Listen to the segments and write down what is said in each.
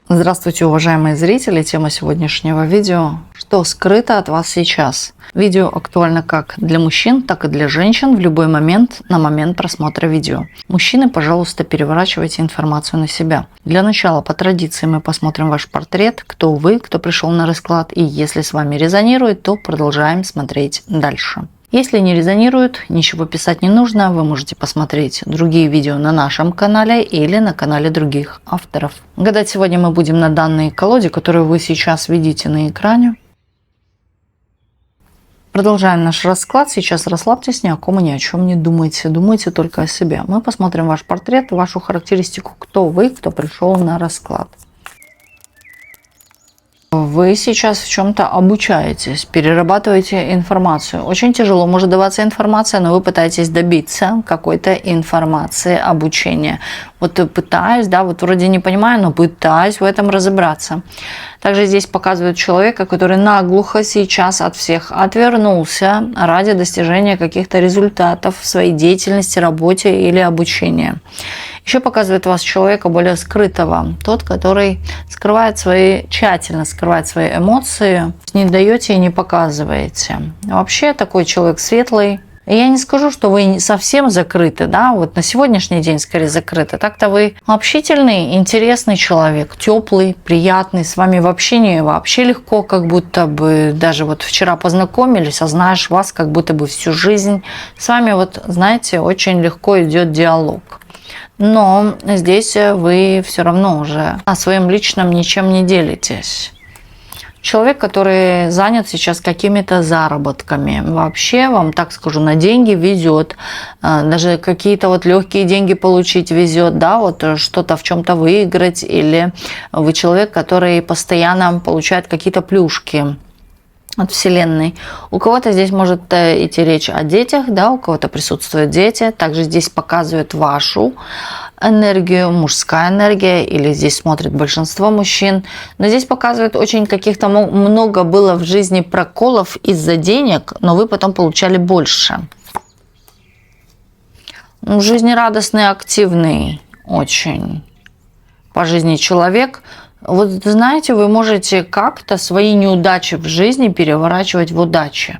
Здравствуйте, уважаемые зрители! Тема сегодняшнего видео – что скрыто от вас сейчас? Видео актуально как для мужчин, так и для женщин в любой момент на момент просмотра видео. Мужчины, пожалуйста, переворачивайте информацию на себя. Для начала, по традиции, мы посмотрим ваш портрет, кто вы, кто пришел на расклад, и если с вами резонирует, то продолжаем смотреть дальше. Если не резонирует, ничего писать не нужно, вы можете посмотреть другие видео на нашем канале или на канале других авторов. Гадать сегодня мы будем на данной колоде, которую вы сейчас видите на экране. Продолжаем наш расклад. Сейчас расслабьтесь, ни о ком и ни о чем не думайте. Думайте только о себе. Мы посмотрим ваш портрет, вашу характеристику, кто вы, кто пришел на расклад. Вы сейчас в чем-то обучаетесь, перерабатываете информацию. Очень тяжело может даваться информация, но вы пытаетесь добиться какой-то информации, обучения. Вот пытаюсь, да, вот вроде не понимаю, но пытаюсь в этом разобраться. Также здесь показывают человека, который наглухо сейчас от всех отвернулся ради достижения каких-то результатов в своей деятельности, работе или обучении. Еще показывает вас человека более скрытого, тот, который тщательно скрывает свои эмоции, не даете и не показываете. Вообще такой человек светлый. И я не скажу, что вы совсем закрыты, да, вот на сегодняшний день скорее закрыты. Так-то вы общительный, интересный человек, теплый, приятный, с вами в общении вообще легко, как будто бы даже вот вчера познакомились, а знаешь вас как будто бы всю жизнь. С вами вот, знаете, очень легко идет диалог. Но здесь вы все равно уже о своем личном ничем не делитесь. Человек, который занят сейчас какими-то заработками. Вообще, вам так скажу, на деньги везет. Даже какие-то вот легкие деньги получить везет, да, вот что-то в чем-то выиграть. Или вы человек, который постоянно получает какие-то плюшки от Вселенной. У кого-то здесь может идти речь о детях, да, у кого-то присутствуют дети. Также здесь показывают вашу энергию, мужская энергия, или здесь смотрит большинство мужчин. Но здесь показывают очень каких-то много было в жизни проколов из-за денег, но вы потом получали больше. Жизнерадостный, активный очень по жизни человек. Вот знаете, вы можете как-то свои неудачи в жизни переворачивать в удачи.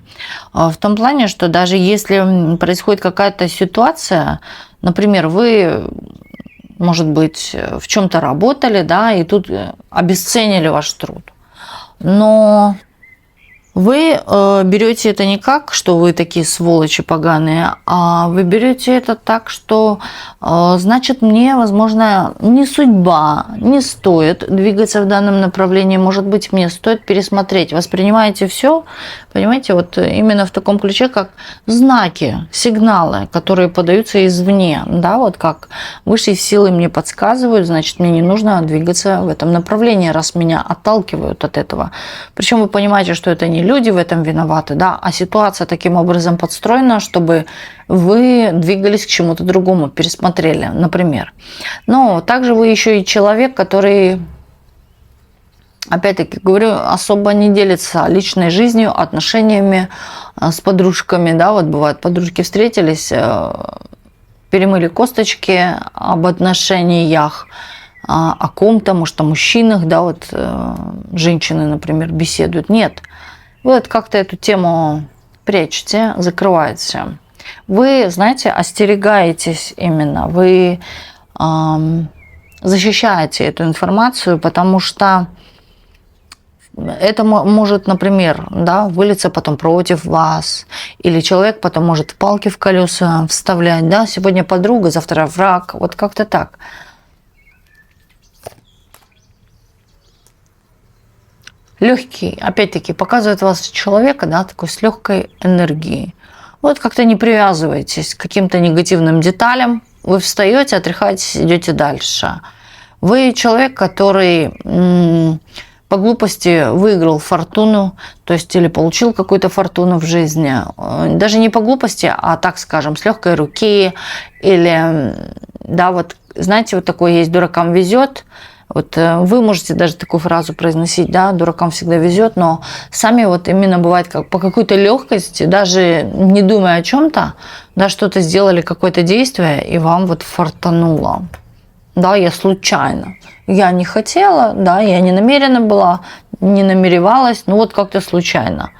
В том плане, что даже если происходит какая-то ситуация, например, вы, может быть, в чем-то работали, да, и тут обесценили ваш труд. Но вы берете это не как, что вы такие сволочи поганые, а вы берете это так, что значит мне, возможно, не судьба, не стоит двигаться в данном направлении, может быть, мне стоит пересмотреть. Воспринимаете все, понимаете, вот именно в таком ключе, как знаки, сигналы, которые подаются извне, да, вот как высшие силы мне подсказывают, значит, мне не нужно двигаться в этом направлении, раз меня отталкивают от этого. Причем вы понимаете, что это не люди в этом виноваты, да, а ситуация таким образом подстроена, чтобы вы двигались к чему-то другому, пересмотрели, например. Но также вы еще и человек, который, опять-таки говорю, особо не делится личной жизнью, отношениями с подружками, да, вот бывает, подружки встретились, перемыли косточки об отношениях, о ком-то, может, о мужчинах, да, вот женщины, например, беседуют. Нет. Вы вот как-то эту тему прячете, закрываете. Вы, знаете, остерегаетесь именно, вы защищаете эту информацию, потому что это может, например, да, вылиться потом против вас, или человек потом может палки в колеса вставлять, да, сегодня подруга, завтра враг, вот как-то так. Легкий, опять-таки, показывает вас человека, да, такой с легкой энергией. Вот как-то не привязывайтесь к каким-то негативным деталям. Вы встаете, отряхаетесь, идете дальше. Вы человек, который по глупости выиграл фортуну, то есть или получил какую-то фортуну в жизни. Даже не по глупости, а так скажем, с легкой руки. Или, да, вот, знаете, вот такое есть: дуракам везет. Вот вы можете даже такую фразу произносить, да, дуракам всегда везет, но сами вот именно бывает как по какой-то легкости, даже не думая о чем-то, да, что-то сделали, какое-то действие, и вам вот фартануло. да, я случайно. Я не хотела, да, я не намерена была, не намеревалась, ну вот как-то случайно.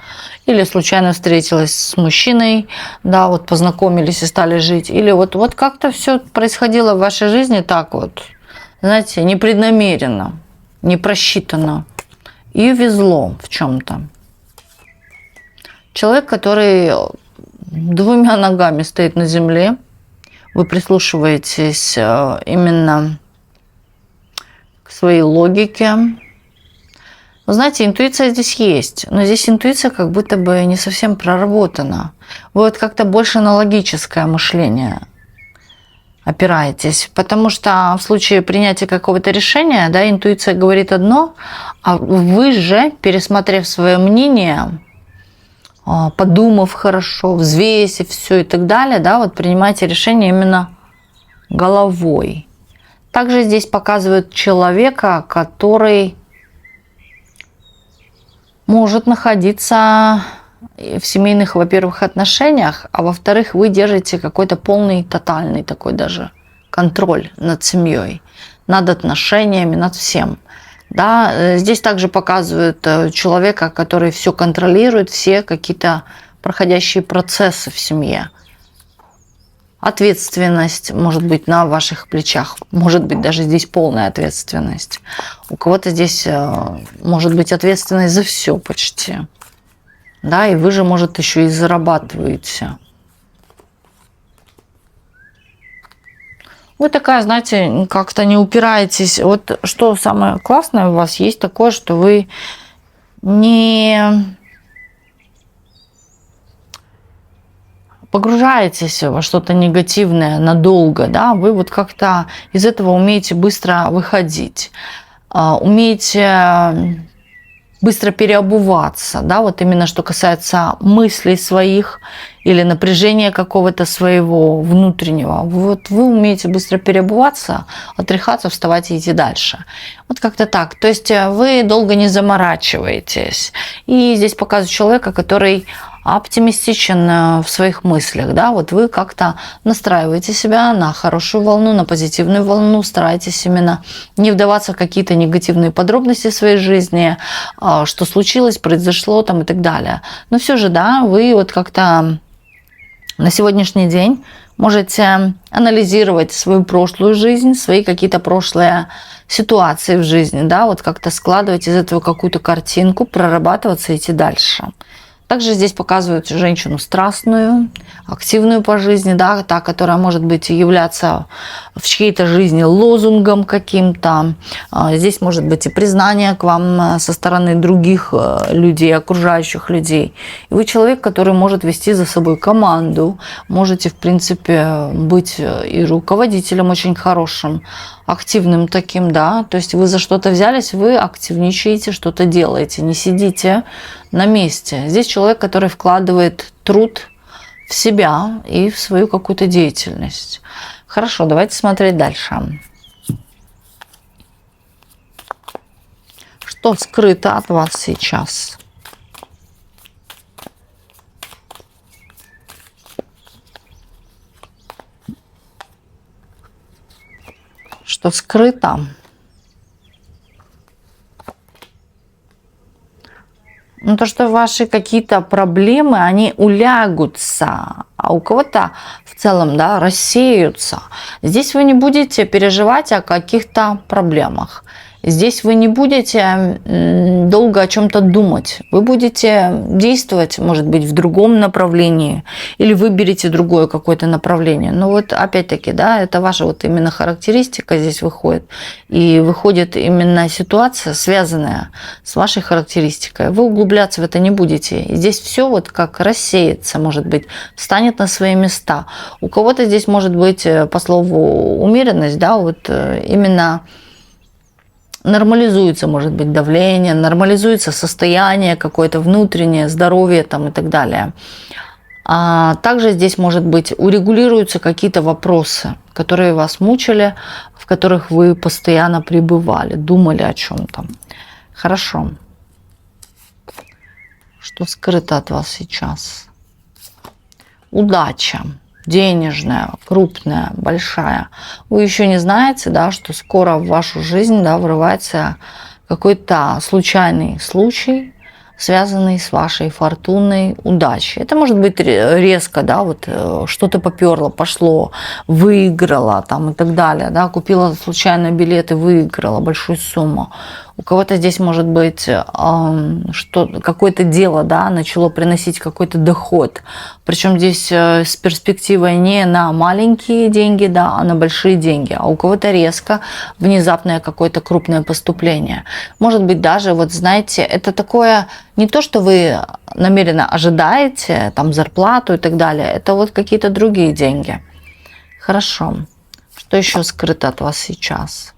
Или случайно встретилась с мужчиной, да, вот познакомились и стали жить. Или вот как-то все происходило в вашей жизни так вот, знаете, непреднамеренно, не просчитано. И везло в чем-то. Человек, который двумя ногами стоит на земле, вы прислушиваетесь именно к своей логике. Вы знаете, интуиция здесь есть, но здесь интуиция как будто бы не совсем проработана. Вы вот как-то больше на логическое мышление опираетесь, потому что в случае принятия какого-то решения, да, интуиция говорит одно, а вы же, пересмотрев свое мнение, подумав хорошо, взвесив все и так далее, да, вот принимаете решение именно головой. Также здесь показывают человека, который может находиться в семейных, во-первых, отношениях, а во-вторых, вы держите какой-то полный, тотальный такой даже контроль над семьей, над отношениями, над всем. Да, здесь также показывают человека, который все контролирует, все какие-то проходящие процессы в семье. Ответственность может быть на ваших плечах, может быть даже здесь полная ответственность. У кого-то здесь может быть ответственность за все почти. Да, и вы же, может, еще и зарабатываете. Вы такая, знаете, как-то не упираетесь. Вот что самое классное у вас есть такое, что вы не погружаетесь во что-то негативное надолго, да, вы вот как-то из этого умеете быстро выходить, умеете быстро переобуваться, да, вот именно что касается мыслей своих или напряжения какого-то своего внутреннего. Вот вы умеете быстро переобуваться, отряхаться, вставать и идти дальше. Вот как-то так. То есть вы долго не заморачиваетесь. И здесь показывает человека, который оптимистичен в своих мыслях, да, вот вы как-то настраиваете себя на хорошую волну, на позитивную волну, стараетесь именно не вдаваться в какие-то негативные подробности своей жизни, что случилось, произошло там и так далее. Но все же, да, вы вот как-то на сегодняшний день можете анализировать свою прошлую жизнь, свои какие-то прошлые ситуации в жизни, да, вот как-то складывать из этого какую-то картинку, прорабатываться, идти дальше. Также здесь показывают женщину страстную, активную по жизни, да, та, которая может быть являться в чьей-то жизни лозунгом каким-то. Здесь может быть и признание к вам со стороны других людей, окружающих людей. И вы человек, который может вести за собой команду, можете, в принципе, быть и руководителем очень хорошим, активным таким, да, то есть вы за что-то взялись, вы активничаете, что-то делаете, не сидите на месте. Здесь человек, который вкладывает труд в себя и в свою какую-то деятельность. Хорошо, давайте смотреть дальше. Что скрыто от вас сейчас? Что скрыто? Ну, то, что ваши какие-то проблемы, они улягутся, а у кого-то в целом, да, рассеются. Здесь вы не будете переживать о каких-то проблемах. Здесь вы не будете долго о чем-то думать. Вы будете действовать, может быть, в другом направлении или выберете другое какое-то направление. Но вот опять-таки, да, это ваша вот именно характеристика здесь выходит. И выходит именно ситуация, связанная с вашей характеристикой. Вы углубляться в это не будете. И здесь все вот как рассеется, может быть, встанет на свои места. У кого-то здесь может быть, по слову, умеренность, да, вот именно нормализуется, может быть, давление, нормализуется состояние какое-то внутреннее, здоровье там и так далее. А также здесь, может быть, урегулируются какие-то вопросы, которые вас мучили, в которых вы постоянно пребывали, думали о чем-то. Хорошо. Что скрыто от вас сейчас? Удача. денежная, крупная, большая, вы еще не знаете, да, что скоро в вашу жизнь, да, врывается какой-то случайный случай, связанный с вашей фортунной удачей. Это может быть резко, да, вот что-то поперло, пошло, выиграла там и так далее, да, купила случайно билет и выиграла большую сумму. У кого-то здесь может быть что какое-то дело, да, начало приносить какой-то доход. Причем здесь с перспективой не на маленькие деньги, да, а на большие деньги. А у кого-то резко внезапное какое-то крупное поступление. Может быть даже, вот знаете, это такое не то, что вы намеренно ожидаете, там зарплату и так далее. Это вот какие-то другие деньги. Хорошо. Что еще скрыто от вас сейчас?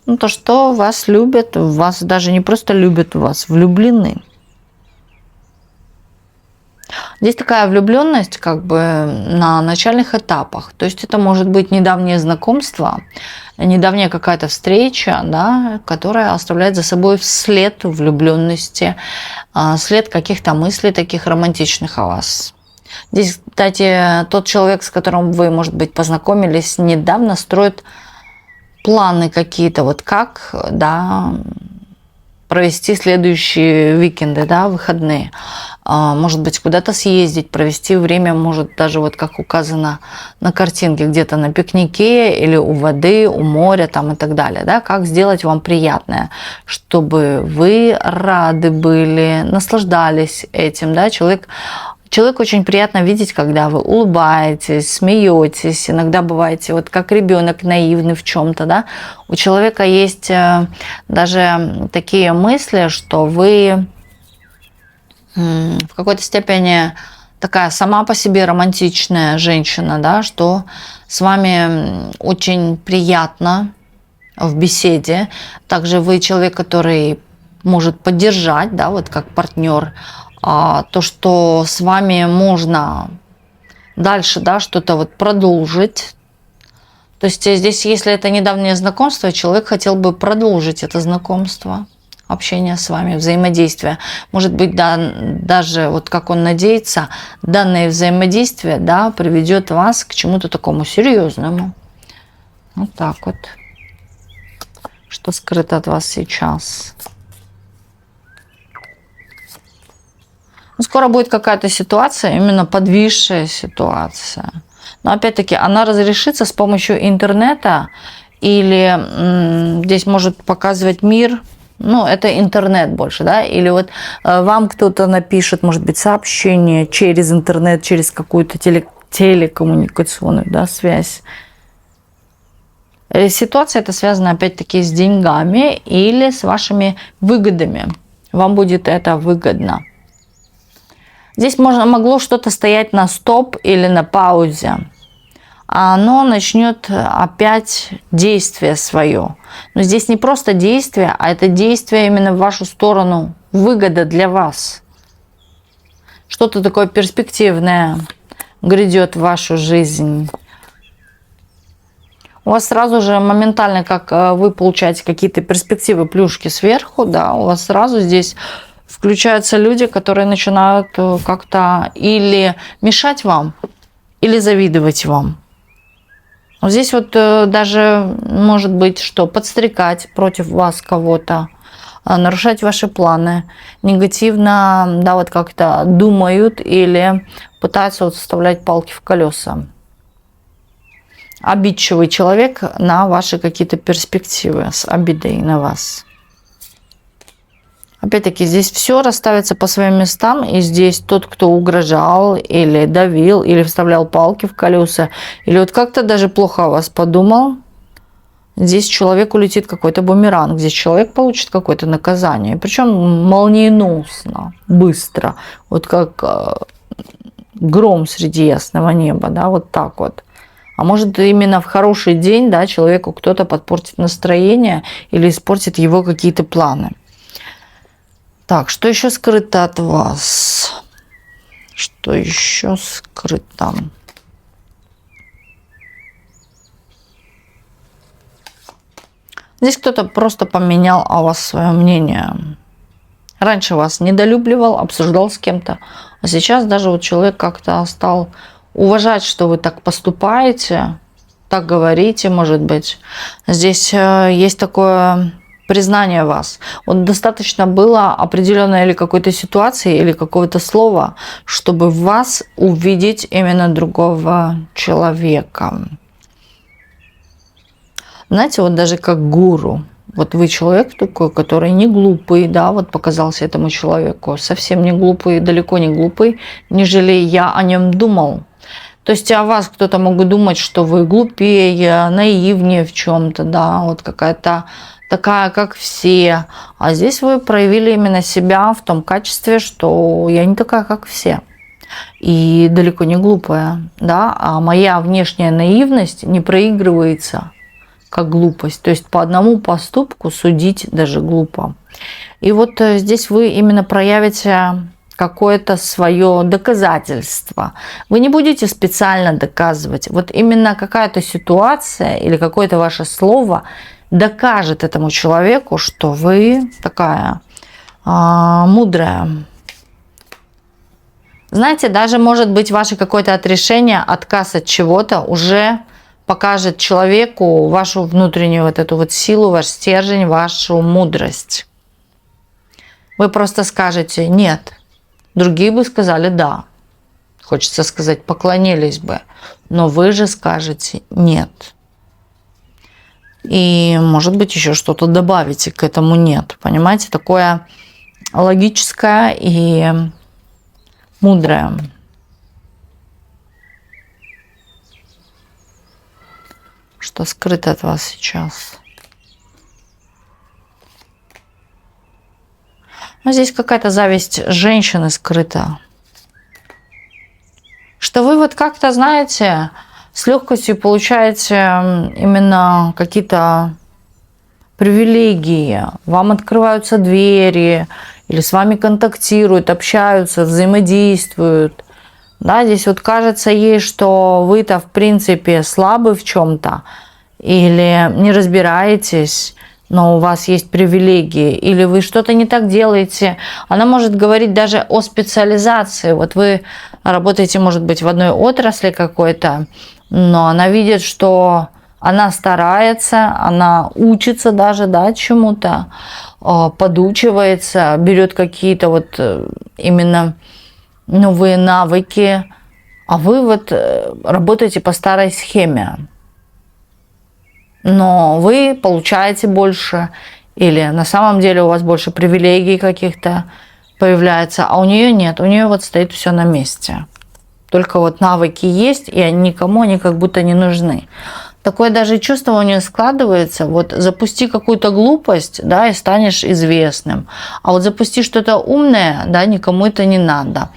Ну, то, что вас любят, вас даже не просто любят, вас влюблены. Здесь такая влюбленность как бы на начальных этапах. То есть это может быть недавнее знакомство, недавняя какая-то встреча, да, которая оставляет за собой след влюбленности, след каких-то мыслей таких романтичных о вас. Здесь, кстати, тот человек, с которым вы, может быть, познакомились недавно, строит планы какие-то, вот как, да, провести следующие уикенды, да, выходные. Может быть, куда-то съездить, провести время, может, даже вот как указано на картинке, где-то на пикнике или у воды, у моря там и так далее, да, как сделать вам приятное, чтобы вы рады были, наслаждались этим, да, Человеку очень приятно видеть, когда вы улыбаетесь, смеетесь, иногда бываете вот как ребенок наивный в чем-то, да. У человека есть даже такие мысли, что вы в какой-то степени такая сама по себе романтичная женщина, да, что с вами очень приятно в беседе. Также вы человек, который может поддержать, да, вот как партнер, то, что с вами можно дальше, да, что-то вот продолжить. То есть здесь, если это недавнее знакомство, человек хотел бы продолжить это знакомство, общение с вами, взаимодействие. Может быть, да, даже вот как он надеется, данное взаимодействие, да, приведет вас к чему-то такому серьезному. Вот так вот. Что скрыто от вас сейчас? Скоро будет какая-то ситуация, именно подвисшая ситуация. Но опять-таки она разрешится с помощью интернета или здесь может показывать мир, ну это интернет больше, да, или вот вам кто-то напишет, может быть, сообщение через интернет, через какую-то телекоммуникационную, да, связь. Ситуация эта связана опять-таки с деньгами или с вашими выгодами. Вам будет это выгодно. Здесь могло что-то стоять на стоп или на паузе. А оно начнет опять действие свое. Но здесь не просто действие, а это действие именно в вашу сторону. Выгода для вас. Что-то такое перспективное грядет в вашу жизнь. У вас сразу же моментально, как вы получаете какие-то перспективы, плюшки сверху, да, у вас сразу здесь включаются люди, которые начинают как-то или мешать вам, или завидовать вам. Здесь вот даже может быть, что подстрекать против вас кого-то, нарушать ваши планы, негативно, да, вот как-то думают или пытаются вот вставлять палки в колеса. Обидчивый человек на ваши какие-то перспективы с обидой на вас. Опять-таки, здесь все расставится по своим местам, и здесь тот, кто угрожал, или давил, или вставлял палки в колеса, или вот как-то даже плохо о вас подумал, здесь человеку летит какой-то бумеранг, здесь человек получит какое-то наказание, причем молниеносно, быстро, вот как гром среди ясного неба, да, вот так вот. А может, именно в хороший день, да, человеку кто-то подпортит настроение или испортит его какие-то планы. Так, что еще скрыто от вас? Что еще скрыто? Здесь кто-то просто поменял о вас свое мнение. Раньше вас недолюбливал, обсуждал с кем-то, а сейчас даже вот человек как-то стал уважать, что вы так поступаете, так говорите, может быть. Здесь есть такое признание вас. Вот достаточно было определенной или какой-то ситуации, или какого-то слова, чтобы в вас увидеть именно другого человека. Знаете, вот даже как гуру. Вот вы человек такой, который не глупый, да, вот показался этому человеку. Совсем не глупый, далеко не глупый, нежели я о нем думал. То есть о вас кто-то мог думать, что вы глупее, наивнее в чем-то, да, вот какая-то такая, как все. А здесь вы проявили именно себя в том качестве, что я не такая, как все. И далеко не глупая, да, а моя внешняя наивность не проигрывается как глупость. То есть по одному поступку судить даже глупо. И вот здесь вы именно проявите какое-то свое доказательство. Вы не будете специально доказывать. Вот именно какая-то ситуация или какое-то ваше слово докажет этому человеку, что вы такая мудрая. Знаете, даже может быть ваше какое-то отрешение, отказ от чего-то уже покажет человеку вашу внутреннюю вот эту вот силу, ваш стержень, вашу мудрость. Вы просто скажете «нет». Другие бы сказали «да». Хочется сказать «поклонились бы». Но вы же скажете «нет». И, может быть, еще что-то добавите к этому «нет». Понимаете? Такое логическое и мудрое. Что скрыто от вас сейчас. Но здесь какая-то зависть женщины скрыта. Что вы вот как-то, знаете, с легкостью получаете именно какие-то привилегии. Вам открываются двери, или с вами контактируют, общаются, взаимодействуют. Да, здесь вот кажется ей, что вы-то в принципе слабы в чем-то или не разбираетесь, но у вас есть привилегии, или вы что-то не так делаете. Она может говорить даже о специализации. Вот вы работаете, может быть, в одной отрасли какой-то, но она видит, что она старается, она учится даже, да, чему-то, подучивается, берет какие-то вот именно новые навыки, а вы вот работаете по старой схеме. Но вы получаете больше, или на самом деле у вас больше привилегий каких-то появляется, а у нее нет, у нее вот стоит все на месте. Только вот навыки есть, и они никому они как будто не нужны. Такое даже чувство у нее складывается, вот запусти какую-то глупость, да, и станешь известным. А вот запусти что-то умное, да, никому это не надо.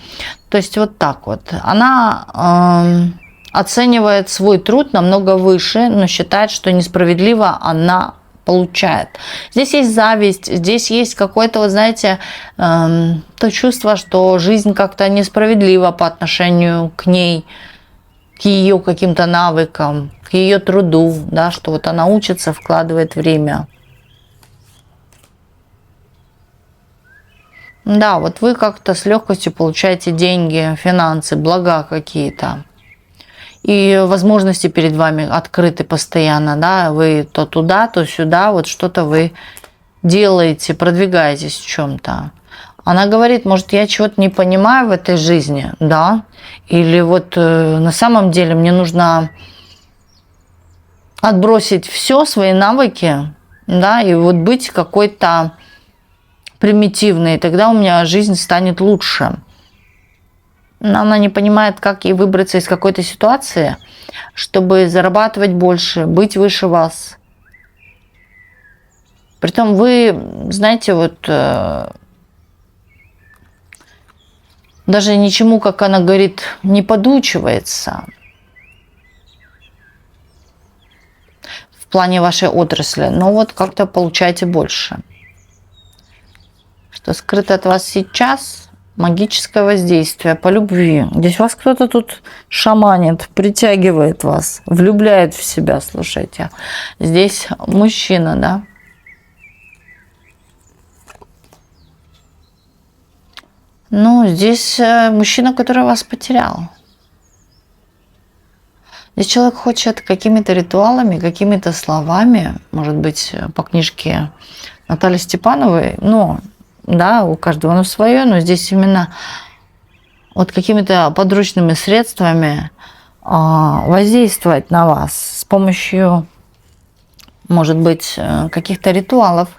То есть вот так вот. Она оценивает свой труд намного выше, но считает, что несправедливо она получает. Здесь есть зависть, здесь есть какое-то, вот знаете, то чувство, что жизнь как-то несправедлива по отношению к ней, к ее каким-то навыкам, к ее труду, да, что вот она учится, вкладывает время. Да, вот вы как-то с легкостью получаете деньги, финансы, блага какие-то. И возможности перед вами открыты постоянно, да, вы то туда, то сюда, вот что-то вы делаете, продвигаетесь в чем-то. Она говорит, может, я чего-то не понимаю в этой жизни, да, или вот на самом деле мне нужно отбросить все свои навыки, да, и вот быть какой-то примитивной, тогда у меня жизнь станет лучше. Но она не понимает, как ей выбраться из какой-то ситуации, чтобы зарабатывать больше, быть выше вас. Притом вы, знаете, вот даже ничему, как она говорит, не подучивается в плане вашей отрасли, но вот как-то получаете больше. Что скрыто от вас сейчас? Магическое воздействие по любви. Здесь вас кто-то тут шаманит, притягивает вас, влюбляет в себя, слушайте. Здесь мужчина, да? Ну, здесь мужчина, который вас потерял. Здесь человек хочет какими-то ритуалами, какими-то словами, может быть, по книжке Натальи Степановой, но, да, у каждого оно свое, но здесь именно вот какими-то подручными средствами воздействовать на вас с помощью, может быть, каких-то ритуалов.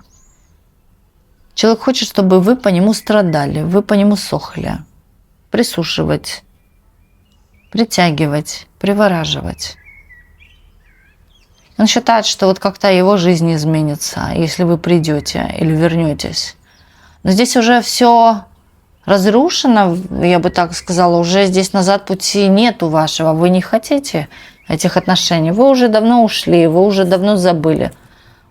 Человек хочет, чтобы вы по нему страдали, вы по нему сохли. Присушивать, притягивать, привораживать. Он считает, что вот как-то его жизнь изменится, если вы придете или вернетесь. Но здесь уже все разрушено, я бы так сказала, уже здесь назад пути нету вашего. Вы не хотите этих отношений, вы уже давно ушли, вы уже давно забыли.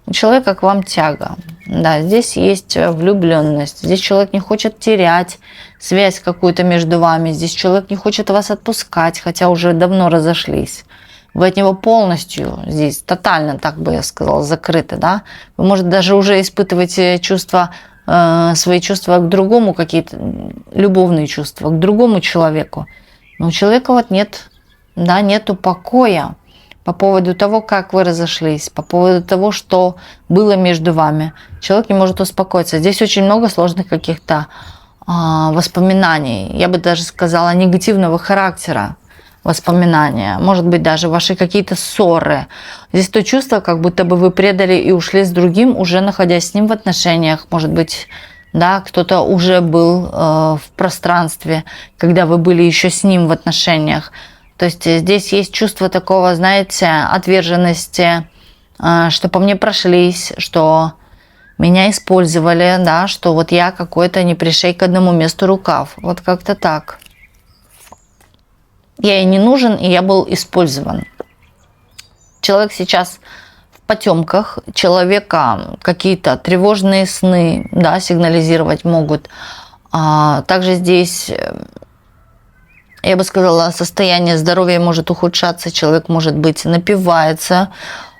У человека к вам тяга. Да, здесь есть влюбленность. Здесь человек не хочет терять связь какую-то между вами. Здесь человек не хочет вас отпускать, хотя уже давно разошлись. Вы от него полностью здесь, тотально, так бы я сказала, закрыты. Да? Вы, может, даже уже испытываете чувства, свои чувства к другому, какие-то любовные чувства, к другому человеку. Но у человека вот нет, да, нету покоя по поводу того, как вы разошлись, по поводу того, что было между вами. Человек не может успокоиться. Здесь очень много сложных каких-то воспоминаний. Я бы даже сказала, негативного характера воспоминания. Может быть, даже ваши какие-то ссоры. Здесь то чувство, как будто бы вы предали и ушли с другим, уже находясь с ним в отношениях. Может быть, да, кто-то уже был в пространстве, когда вы были еще с ним в отношениях. То есть здесь есть чувство такого, знаете, отверженности, что по мне прошлись, что меня использовали, да, что вот я какой-то не пришей к одному месту рукав. Вот как-то так. Я ей не нужен, и я был использован. Человек сейчас в потемках, человека какие-то тревожные сны, да, сигнализировать могут. Также здесь, я бы сказала, состояние здоровья может ухудшаться, человек, может быть, напивается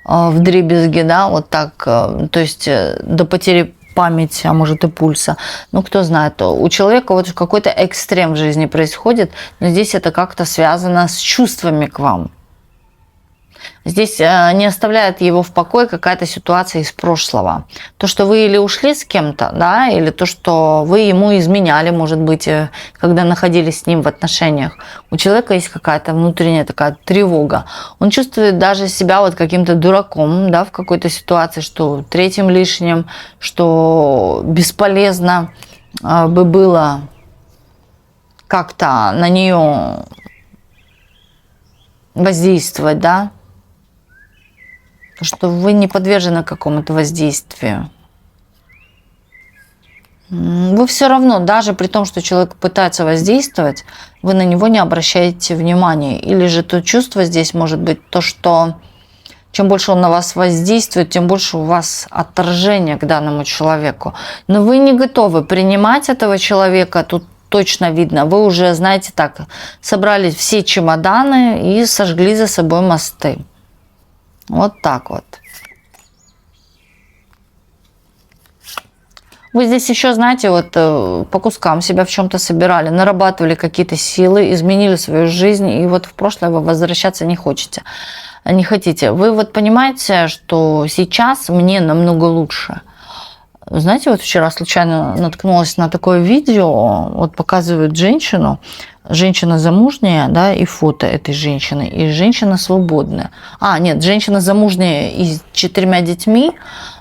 вдребезги, да, вот так, то есть до потери памяти, а может и пульса. Ну, кто знает, у человека вот какой-то экстрем в жизни происходит, но здесь это как-то связано с чувствами к вам. Здесь не оставляет его в покое какая-то ситуация из прошлого. То, что вы или ушли с кем-то, да, или то, что вы ему изменяли, может быть, когда находились с ним в отношениях. У человека есть какая-то внутренняя такая тревога. Он чувствует даже себя вот каким-то дураком, да, в какой-то ситуации, что третьим лишним, что бесполезно бы было как-то на нее воздействовать, да, что вы не подвержены какому-то воздействию. Вы все равно, даже при том, что человек пытается воздействовать, вы на него не обращаете внимания. Или же то чувство здесь может быть то, что чем больше он на вас воздействует, тем больше у вас отторжение к данному человеку. Но вы не готовы принимать этого человека, тут точно видно. Вы уже, знаете, так, собрали все чемоданы и сожгли за собой мосты. Вот так вот. Вы здесь еще, знаете, вот по кускам себя в чем-то собирали, нарабатывали какие-то силы, изменили свою жизнь, и вот в прошлое вы возвращаться не хотите. Вы вот понимаете, что сейчас мне намного лучше. Знаете, вот вчера случайно наткнулась на такое видео, вот показывают женщина замужняя, да, и фото этой женщины, и женщина свободная. Нет, женщина замужняя и с 4 детьми,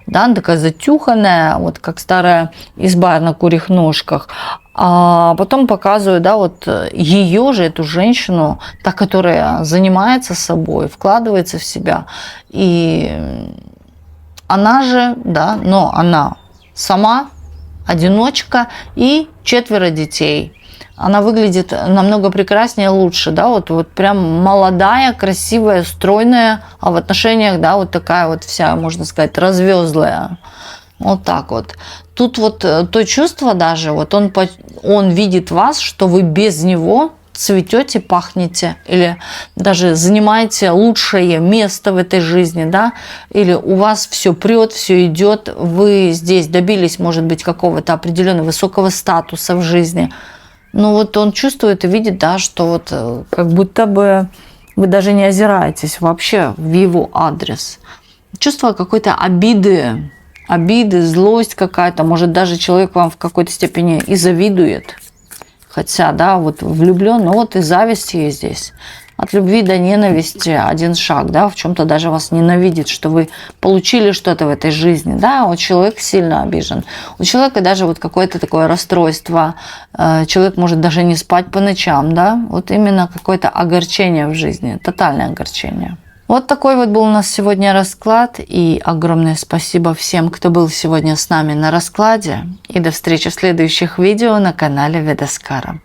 да, она такая затюханная, вот как старая изба на курьих ножках. А потом показывают, да, вот ее же, эту женщину, та, которая занимается собой, вкладывается в себя. И она же, да, но она сама одиночка и 4 детей. Она выглядит намного прекраснее, лучше, да, вот прям молодая, красивая, стройная, а в отношениях, да, вот такая вот вся, можно сказать, развезлая. Вот так вот. Тут вот то чувство даже, вот он видит вас, что вы без него цветете, пахнете, или даже занимаете лучшее место в этой жизни, да, или у вас все прет, все идет, вы здесь добились, может быть, какого-то определенного высокого статуса в жизни. Но вот он чувствует и видит, да, что вот как будто бы вы даже не озираетесь вообще в его адрес. Чувство какой-то обиды, злость какая-то. Может, даже человек вам в какой-то степени и завидует. Хотя, да, вот влюблен, но вот и зависть есть здесь. От любви до ненависти один шаг, да, в чем-то даже вас ненавидит, что вы получили что-то в этой жизни, да, вот человек сильно обижен. У человека даже вот какое-то такое расстройство, человек может даже не спать по ночам, да, вот именно какое-то огорчение в жизни, тотальное огорчение. Вот такой вот был у нас сегодня расклад, и огромное спасибо всем, кто был сегодня с нами на раскладе, и до встречи в следующих видео на канале Ведаскара.